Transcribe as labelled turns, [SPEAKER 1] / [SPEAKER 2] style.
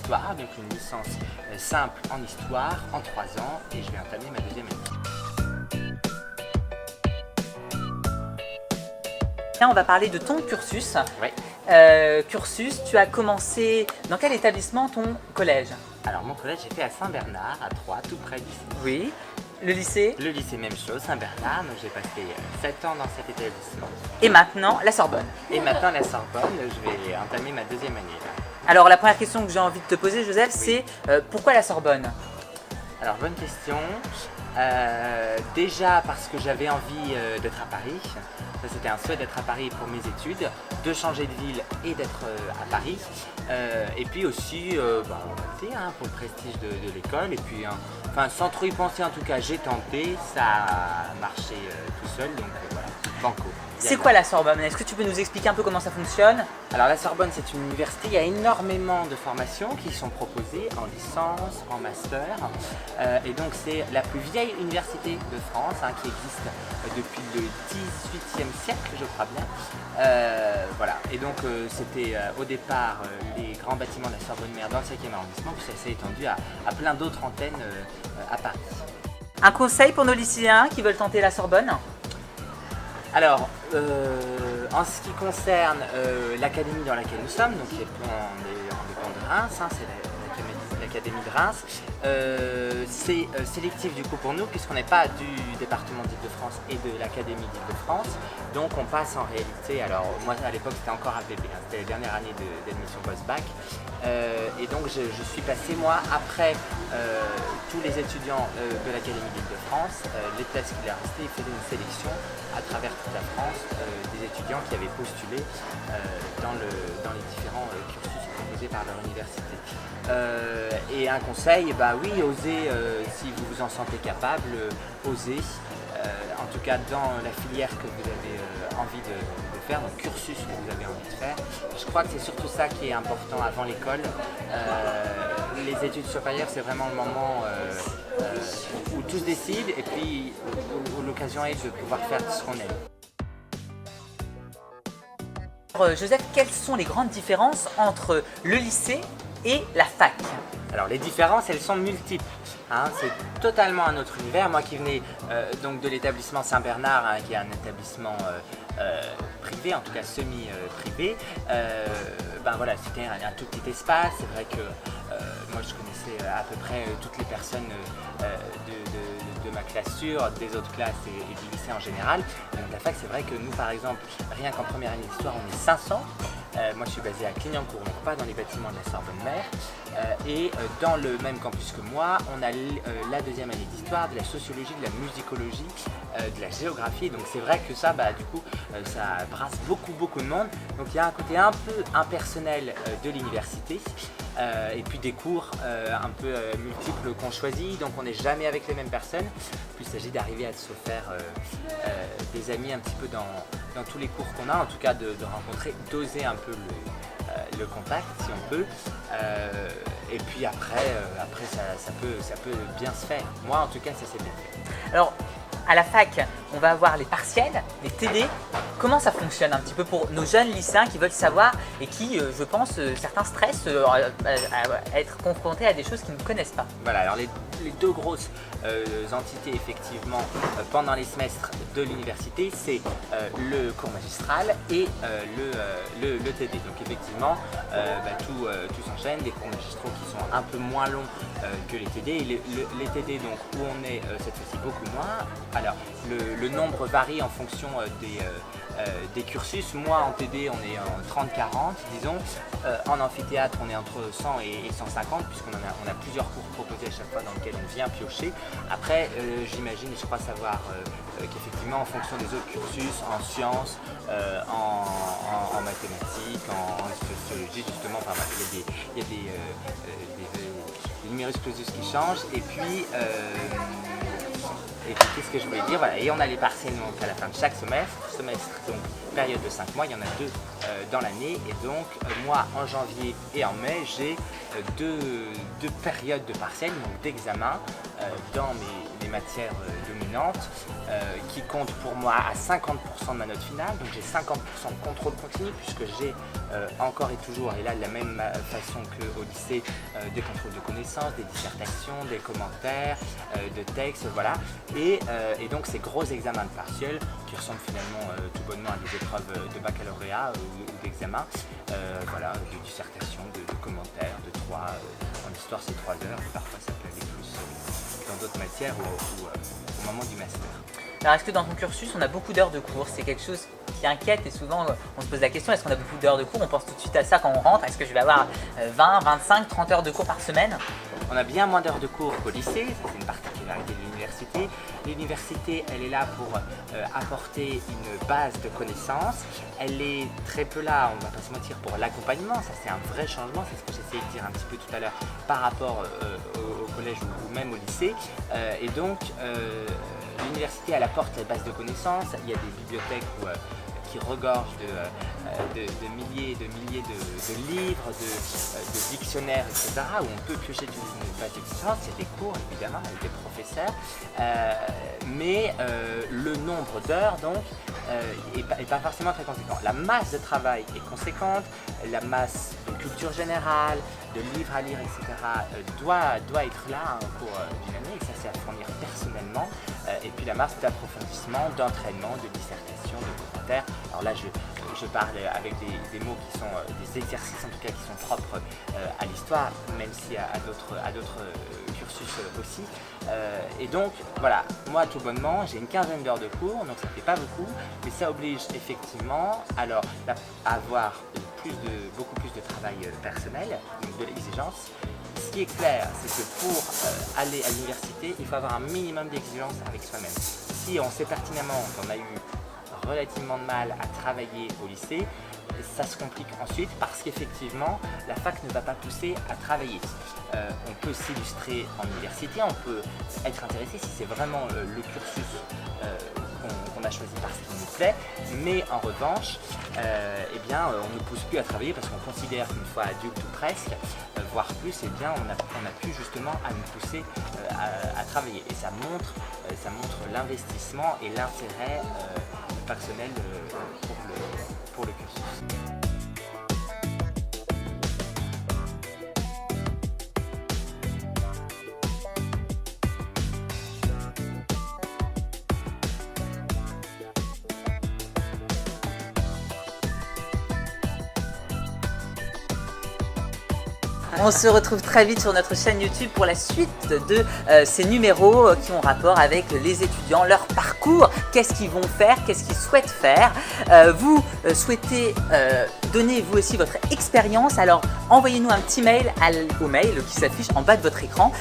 [SPEAKER 1] histoire, donc une licence simple en histoire en 3 ans et je vais entamer ma deuxième année.
[SPEAKER 2] Là, on va parler de ton cursus.
[SPEAKER 1] Ouais.
[SPEAKER 2] Tu as commencé dans quel établissement ton collège?
[SPEAKER 1] Alors mon collège j'ai fait à Saint-Bernard, à Troyes, tout près d'ici.
[SPEAKER 2] Oui. Le lycée?
[SPEAKER 1] Le lycée même chose, Saint-Bernard, donc j'ai passé 7 ans dans cet établissement.
[SPEAKER 2] Et maintenant, la Sorbonne.
[SPEAKER 1] Et maintenant la Sorbonne, je vais entamer ma deuxième année là.
[SPEAKER 2] Alors la première question que j'ai envie de te poser, Joseph, c'est pourquoi la Sorbonne?
[SPEAKER 1] Alors bonne question. Déjà parce que j'avais envie d'être à Paris. Ça c'était un souhait d'être à Paris pour mes études, de changer de ville et d'être à Paris. Et puis aussi on va dire, pour le prestige de l'école. Et puis enfin, sans trop y penser en tout cas, j'ai tenté, ça a marché tout seul, donc voilà, banco.
[SPEAKER 2] C'est quoi la Sorbonne? Est-ce que tu peux nous expliquer un peu comment ça fonctionne?
[SPEAKER 1] Alors la Sorbonne c'est une université, il y a énormément de formations qui sont proposées en licence, en master et donc c'est la plus vieille université de France qui existe depuis le XVIIIe siècle je crois bien. Voilà, et donc c'était au départ les grands bâtiments de la Sorbonne Mère dans le 5e arrondissement, puis ça s'est étendu à plein d'autres antennes à Paris.
[SPEAKER 2] Un conseil pour nos lycéens qui veulent tenter la Sorbonne?
[SPEAKER 1] Alors, en ce qui concerne l'académie dans laquelle nous sommes, donc les pont de Reims, c'est l'académie de Reims, c'est sélectif du coup pour nous puisqu'on n'est pas du département d'Île-de-France et de l'académie d'Île-de-France, donc on passe en réalité, alors moi à l'époque c'était encore AVB, c'était la dernière année d'admission post-bac, et donc je suis passé moi après tous les étudiants de l'académie d'Île-de-France, les places qu'il a restées, il faisait une sélection à travers toute la France des étudiants qui avaient postulé dans les différents cursus proposés par leur université. Et un conseil, bah oui, osez, si vous vous en sentez capable, osez, en tout cas dans la filière que vous avez envie de faire, donc cursus que vous avez envie de faire. Je crois que c'est surtout ça qui est important avant l'école. Les études supérieures, c'est vraiment le moment où tout se décide et puis où l'occasion est de pouvoir faire ce qu'on aime.
[SPEAKER 2] Alors, Joseph, quelles sont les grandes différences entre le lycée et la fac?
[SPEAKER 1] Alors les différences, elles sont multiples. C'est totalement un autre univers. Moi qui venais donc de l'établissement Saint-Bernard, qui est un établissement privé, en tout cas semi-privé, ben voilà, c'était un tout petit espace. C'est vrai que moi je connaissais à peu près toutes les personnes de ma classure, des autres classes et du lycée en général. Donc la fac, c'est vrai que nous par exemple, rien qu'en première année d'histoire, on est 500. Moi je suis basé à Clignancourt, donc pas dans les bâtiments de la Sorbonne Mère. Et dans le même campus que moi, on a la deuxième année d'histoire, de la sociologie, de la musicologie, de la géographie. Donc c'est vrai que ça, du coup, ça brasse beaucoup de monde. Donc il y a un côté un peu impersonnel de l'université. Et puis des cours un peu multiples qu'on choisit, donc on n'est jamais avec les mêmes personnes. Puis il s'agit d'arriver à se faire des amis un petit peu dans tous les cours qu'on a, en tout cas de rencontrer, d'oser un peu le contact si on peut. Et puis après ça peut bien se faire. Moi en tout cas ça s'est bien fait.
[SPEAKER 2] Alors, à la fac, on va avoir les partiels, les TD. Comment ça fonctionne un petit peu pour nos jeunes lycéens qui veulent savoir et qui, je pense, certains stressent à être confrontés à des choses qu'ils ne connaissent pas?
[SPEAKER 1] Voilà, alors les deux grosses entités effectivement pendant les semestres de l'université, c'est le cours magistral et le TD. Donc effectivement, tout s'enchaîne, des cours magistraux qui sont un peu moins longs que les TD. Et les TD donc, où on est cette fois-ci beaucoup moins. Alors le nombre varie en fonction des cursus. Moi en TD on est en 30-40 disons. En amphithéâtre on est entre 100 et 150 puisqu'on a plusieurs cours proposés à chaque fois dans lesquels on vient piocher. Après j'imagine et je crois savoir qu'effectivement en fonction des autres cursus, en sciences, en mathématiques, en sociologie justement, enfin, il y a des numerus clausus qui changent et puis qu'est-ce que je voulais dire, voilà. Et on a les partiels donc à la fin de chaque semestre, donc période de 5 mois, il y en a 2 dans l'année et donc moi en janvier et en mai j'ai deux périodes de partiels, donc d'examen dans mes matières dominantes qui comptent pour moi à 50% de ma note finale. Donc j'ai 50% de contrôle continu puisque j'ai encore et toujours, et là de la même façon qu'au lycée, des contrôles de connaissances, des dissertations, des commentaires, de textes, voilà. Et donc ces gros examens de partiels qui ressemblent finalement tout bonnement à des épreuves de baccalauréat ou d'examen, voilà, de dissertation, de commentaires, de 3, en histoire c'est 3 heures, parfois ça peut aller plus dans d'autres matières ou au moment du master.
[SPEAKER 2] Alors est-ce que dans ton cursus on a beaucoup d'heures de cours? C'est quelque chose qui inquiète et souvent on se pose la question, est-ce qu'on a beaucoup d'heures de cours? On pense tout de suite à ça quand on rentre, est-ce que je vais avoir 20, 25, 30 heures de cours par semaine?
[SPEAKER 1] On a bien moins d'heures de cours qu'au lycée, ça c'est une particularité de l'université. L'université, elle est là pour apporter une base de connaissances. Elle est très peu là, on va pas se mentir, pour l'accompagnement. Ça c'est un vrai changement, c'est ce que j'essayais de dire un petit peu tout à l'heure par rapport au collège ou même au lycée. Et donc, l'université, elle apporte la base de connaissances. Il y a des bibliothèques qui regorgent de milliers de livres, de dictionnaires, etc., où on peut piocher toute une base de connaissances. Il y a des cours, évidemment, avec des professeurs, mais le nombre d'heures, donc, est pas forcément très conséquent. La masse de travail est conséquente, la masse de culture générale, de livres à lire, etc., doit être là au cours d'une année, et ça c'est à fournir personnellement. Et puis la masse d'approfondissement, d'entraînement, de dissertation, de commentaires. Alors là, je parle avec des mots qui sont des exercices en tout cas qui sont propres à l'histoire, même si à d'autres cursus aussi. Et donc voilà, moi tout bonnement, j'ai une quinzaine d'heures de cours, donc ça fait pas beaucoup, mais ça oblige effectivement alors à avoir beaucoup plus de travail personnel, donc de l'exigence. Ce qui est clair, c'est que pour aller à l'université, il faut avoir un minimum d'exigence avec soi-même. Si on sait pertinemment qu'on a eu relativement de mal à travailler au lycée, ça se complique ensuite parce qu'effectivement, la fac ne va pas pousser à travailler. On peut s'illustrer en université, on peut être intéressé si c'est vraiment le cursus qu'on a choisi parce qu'il nous plaît, mais en revanche, eh bien, on ne pousse plus à travailler parce qu'on considère qu'une fois adulte ou presque, voire plus, eh bien, on a pu justement à nous pousser à travailler. Et ça montre l'investissement et l'intérêt personnel pour le cursus.
[SPEAKER 2] On se retrouve très vite sur notre chaîne YouTube pour la suite de ces numéros qui ont rapport avec les étudiants, leur parcours, qu'est-ce qu'ils vont faire, qu'est-ce qu'ils souhaitent faire. Vous souhaitez donner vous aussi votre expérience, alors envoyez-nous un petit mail au mail qui s'affiche en bas de votre écran.